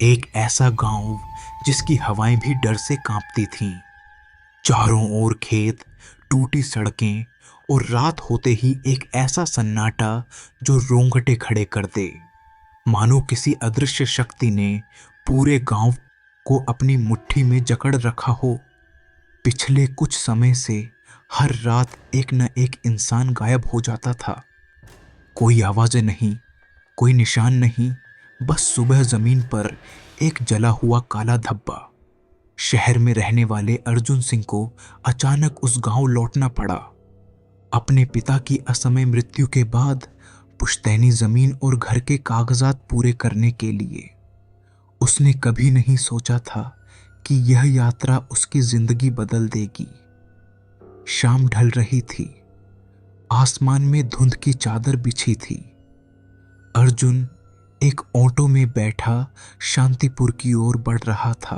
एक ऐसा गांव जिसकी हवाएं भी डर से कांपती थीं। चारों ओर खेत, टूटी सड़कें और रात होते ही एक ऐसा सन्नाटा जो रोंगटे खड़े कर दे। मानो किसी अदृश्य शक्ति ने पूरे गांव को अपनी मुट्ठी में जकड़ रखा हो। पिछले कुछ समय से हर रात एक न एक इंसान गायब हो जाता था। कोई आवाजें नहीं, कोई निशान नहीं, बस सुबह जमीन पर एक जला हुआ काला धब्बा। शहर में रहने वाले अर्जुन सिंह को अचानक उस गांव लौटना पड़ा। अपने पिता की असमय मृत्यु के बाद पुश्तैनी जमीन और घर के कागजात पूरे करने के लिए। उसने कभी नहीं सोचा था कि यह यात्रा उसकी जिंदगी बदल देगी। शाम ढल रही थी। आसमान में धुंध की चादर बिछी थी। अर्जुन एक ऑटो में बैठा शांतिपुर की ओर बढ़ रहा था।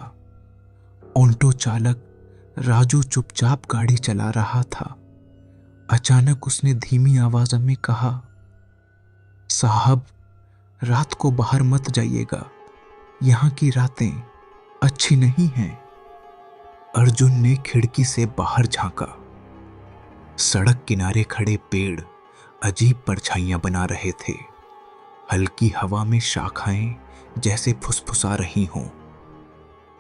ऑटो चालक राजू चुपचाप गाड़ी चला रहा था। अचानक उसने धीमी आवाज में कहा, साहब, रात को बाहर मत जाइएगा, यहां की रातें अच्छी नहीं हैं। अर्जुन ने खिड़की से बाहर झांका। सड़क किनारे खड़े पेड़ अजीब परछाइयां बना रहे थे। हल्की हवा में शाखाएं जैसे फुसफुसा रही हों।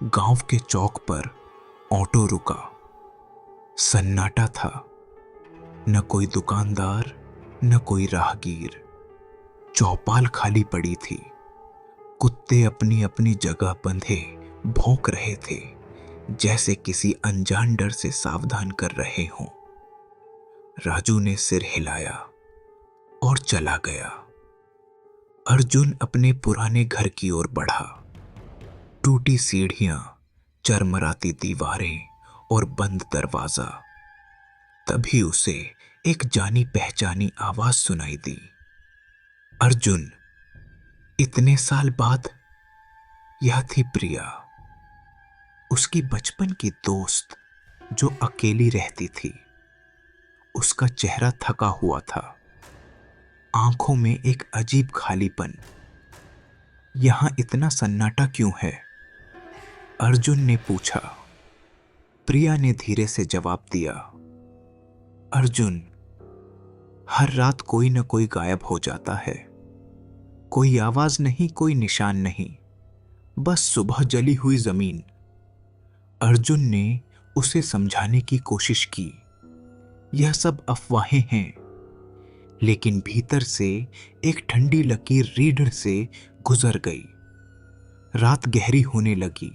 गांव के चौक पर ऑटो रुका। सन्नाटा था। न कोई दुकानदार, न कोई राहगीर। चौपाल खाली पड़ी थी। कुत्ते अपनी अपनी जगह बंधे भौंक रहे थे, जैसे किसी अनजान डर से सावधान कर रहे हों। राजू ने सिर हिलाया और चला गया। अर्जुन अपने पुराने घर की ओर बढ़ा। टूटी सीढ़ियां, चरमराती दीवारें और बंद दरवाजा। तभी उसे एक जानी पहचानी आवाज सुनाई दी। अर्जुन, इतने साल बाद। यह थी प्रिया, उसकी बचपन की दोस्त जो अकेली रहती थी। उसका चेहरा थका हुआ था, आंखों में एक अजीब खालीपन। यहां इतना सन्नाटा क्यों है? अर्जुन ने पूछा। प्रिया ने धीरे से जवाब दिया, अर्जुन, हर रात कोई न कोई गायब हो जाता है। कोई आवाज नहीं, कोई निशान नहीं, बस सुबह जली हुई जमीन। अर्जुन ने उसे समझाने की कोशिश की, यह सब अफवाहें हैं। लेकिन भीतर से एक ठंडी लकीर रीढ़ से गुजर गई। रात गहरी होने लगी।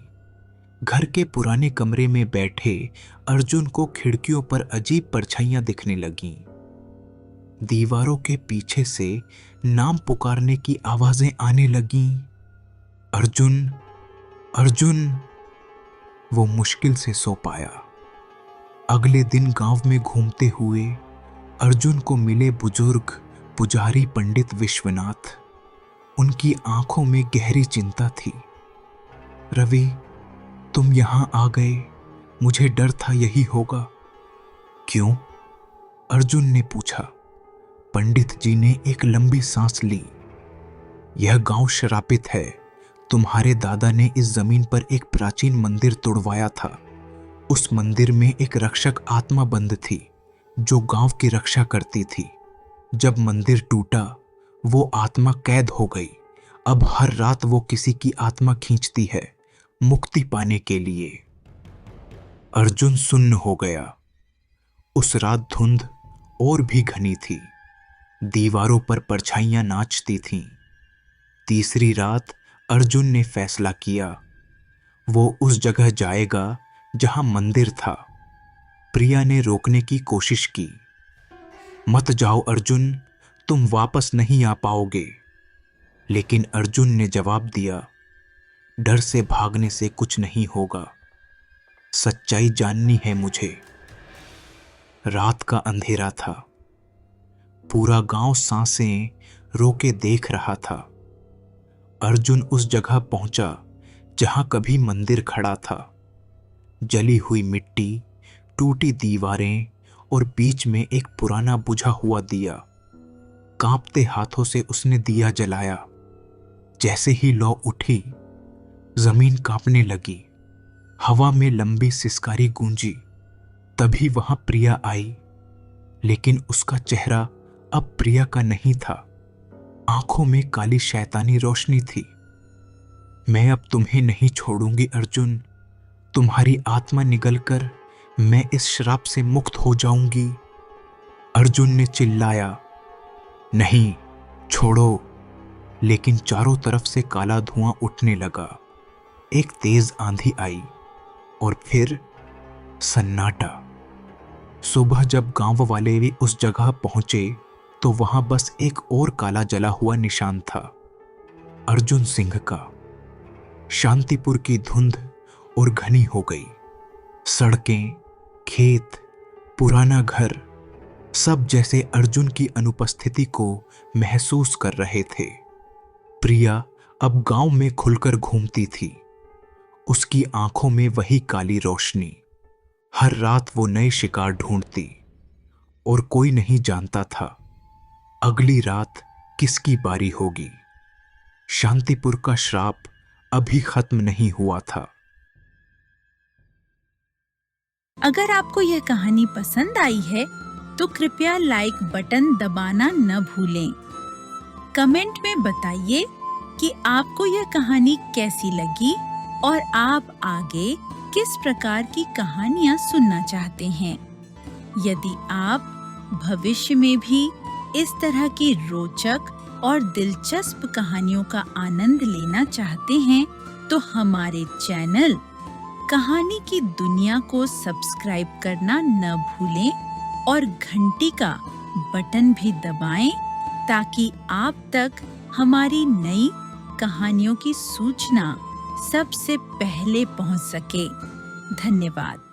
घर के पुराने कमरे में बैठे अर्जुन को खिड़कियों पर अजीब परछाइयां दिखने लगीं। दीवारों के पीछे से नाम पुकारने की आवाजें आने लगीं। अर्जुन, अर्जुन। वो मुश्किल से सो पाया। अगले दिन गांव में घूमते हुए अर्जुन को मिले बुजुर्ग पुजारी पंडित विश्वनाथ। उनकी आंखों में गहरी चिंता थी। रवि, तुम यहां आ गए, मुझे डर था यही होगा। क्यों? अर्जुन ने पूछा। पंडित जी ने एक लंबी सांस ली। यह गांव श्रापित है। तुम्हारे दादा ने इस जमीन पर एक प्राचीन मंदिर तुड़वाया था। उस मंदिर में एक रक्षक आत्मा बंद थी जो गांव की रक्षा करती थी। जब मंदिर टूटा, वो आत्मा कैद हो गई। अब हर रात वो किसी की आत्मा खींचती है, मुक्ति पाने के लिए। अर्जुन सुन्न हो गया। उस रात धुंध और भी घनी थी। दीवारों पर परछाइयां नाचती थीं। तीसरी रात अर्जुन ने फैसला किया, वो उस जगह जाएगा जहां मंदिर था। प्रिया ने रोकने की कोशिश की। मत जाओ अर्जुन, तुम वापस नहीं आ पाओगे। लेकिन अर्जुन ने जवाब दिया, डर से भागने से कुछ नहीं होगा। सच्चाई जाननी है मुझे। रात का अंधेरा था। पूरा गांव सांसें रोके देख रहा था। अर्जुन उस जगह पहुंचा जहां कभी मंदिर खड़ा था। जली हुई मिट्टी, टूटी दीवारें और बीच में एक पुराना बुझा हुआ दिया। कांपते हाथों से उसने दिया जलाया। जैसे ही लौ उठी, जमीन कांपने लगी, हवा में लंबी सिसकारी गूंजी। तभी वहां प्रिया आई, लेकिन उसका चेहरा अब प्रिया का नहीं था। आंखों में काली शैतानी रोशनी थी। मैं अब तुम्हें नहीं छोड़ूंगी अर्जुन, तुम्हारी आत्मा निगलकर मैं इस श्राप से मुक्त हो जाऊंगी। अर्जुन ने चिल्लाया, नहीं, छोड़ो। लेकिन चारों तरफ से काला धुआं उठने लगा। एक तेज आंधी आई और फिर सन्नाटा। सुबह जब गांव वाले भी उस जगह पहुंचे तो वहां बस एक और काला जला हुआ निशान था, अर्जुन सिंह का। शांतिपुर की धुंध और घनी हो गई। सड़कें, खेत, पुराना घर, सब जैसे अर्जुन की अनुपस्थिति को महसूस कर रहे थे। प्रिया अब गांव में खुलकर घूमती थी, उसकी आंखों में वही काली रोशनी। हर रात वो नए शिकार ढूंढती और कोई नहीं जानता था अगली रात किसकी बारी होगी। शांतिपुर का श्राप अभी खत्म नहीं हुआ था। अगर आपको यह कहानी पसंद आई है तो कृपया लाइक बटन दबाना न भूलें। कमेंट में बताइए कि आपको यह कहानी कैसी लगी और आप आगे किस प्रकार की कहानियां सुनना चाहते हैं। यदि आप भविष्य में भी इस तरह की रोचक और दिलचस्प कहानियों का आनंद लेना चाहते हैं तो हमारे चैनल कहानी की दुनिया को सब्सक्राइब करना न भूलें और घंटी का बटन भी दबाएं ताकि आप तक हमारी नई कहानियों की सूचना सबसे पहले पहुंच सके। धन्यवाद।